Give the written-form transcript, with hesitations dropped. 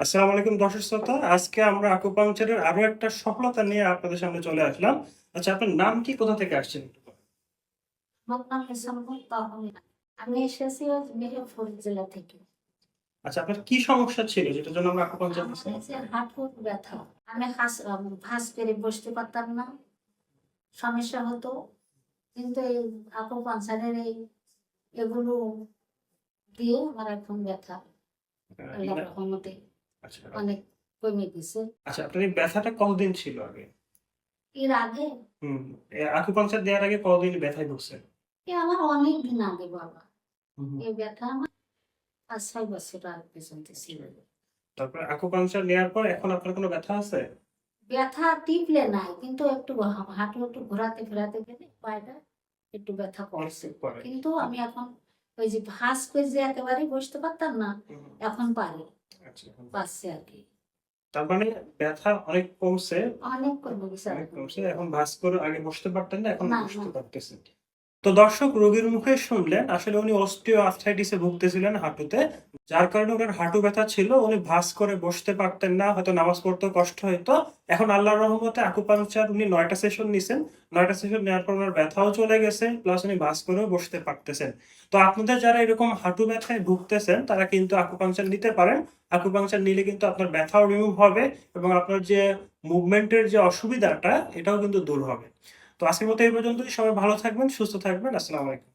আসসালামু আলাইকুম দর্শক শ্রোতা। আজকে আমরা আকুপাংচারের আরো একটা সফলতা নিয়ে আপনাদের সামনে চলে আসলাম। আচ্ছা, আপনার নাম কি? কোথা থেকে আসছেন একটু বলেন? আমার নাম ইসামুল তাহমিনা। আমি এসেছি মেহেরপুর জেলা থেকে। আচ্ছা, আপনার কি সমস্যা ছিল যেটার জন্য আমরা আকুপাংচার আমার দিচ্ছি? এই যে হাঁটুর ব্যথা, আমি ভাঁজ করে বসতে পারতাম না, সমস্যা হতো। কিন্তু এই আকুপাংচারের এগুলো দিয়ে আমার এখন ব্যথা আল্লাহর মানে রহমতে আচ্ছা, অনেক কমে গেছে। আচ্ছা, আপনার এই ব্যথাটা কতদিন ছিল আগে? এর আগে হুম, আকুপাংচার দেওয়ার আগে কতদিন ব্যথায় ভুগছেন? আমার অনেক দিন আগে বাবা, হুম। এই ব্যথা আমার 5-6 বছর আগে পর্যন্ত ছিল। তারপরে আকুপাংচার নেওয়ার পর এখন আপনার কোনো ব্যথা আছে? ব্যথা টিপলে নাই, কিন্তু একটু হাঁটু একটু ঘোরাতে ফেরাতে গেলে পায়টা একটু ব্যথা করছে। অনেক পরে। কিন্তু আমি এখন ওই যে ভাঁজ করে যে একেবারে বসতে পারতাম না, হুম, এখন পারি, আচ্ছা, এখন পারছি আর কি। তার মানে ব্যথা অনেক কমছে। অনেক কমে গেছে অনেক এখন। কমছে। এখন ভাঁজ করে আগে বসতে পারতেন না, এখন না না, বসতে পারতেছেন। তো দর্শক, রোগীর মুখে শুনলেন আসলে উনি অস্টিও আর্থ্রাইটিসে ভুগতেছিলেন হাঁটুতে, যার কারণে ওনার হাঁটু ব্যথা ছিল। উনি ভাঁজ করে বসতে পারতেন না, হয়তো নামাজ পড়তেও কষ্ট হতো। এখন আল্লাহর রহমতে আকুপাংচার উনি ৯টা সেশন নিছেন। ৯টা সেশন নেওয়ার পর ওনার ব্যথাও চলে গেছে, প্লাস উনি ভাঁজ করেও বসতে পারতেছেন। তো আপনাদের যারা এরকম হাঁটু ব্যথায় ভুগতেছেন তারা কিন্তু আকুপাংচার নিতে পারেন। আকুপাংচার নিলে কিন্তু আপনার ব্যথাও রিমুভ হবে এবং আপনার যে মুভমেন্টের যে অসুবিধাটা এটাও কিন্তু দূর হবে। তো আজকের মতো এই পর্যন্তই। সবাই ভালো থাকবেন, সুস্থ থাকবেন। আসসালামু আলাইকুম।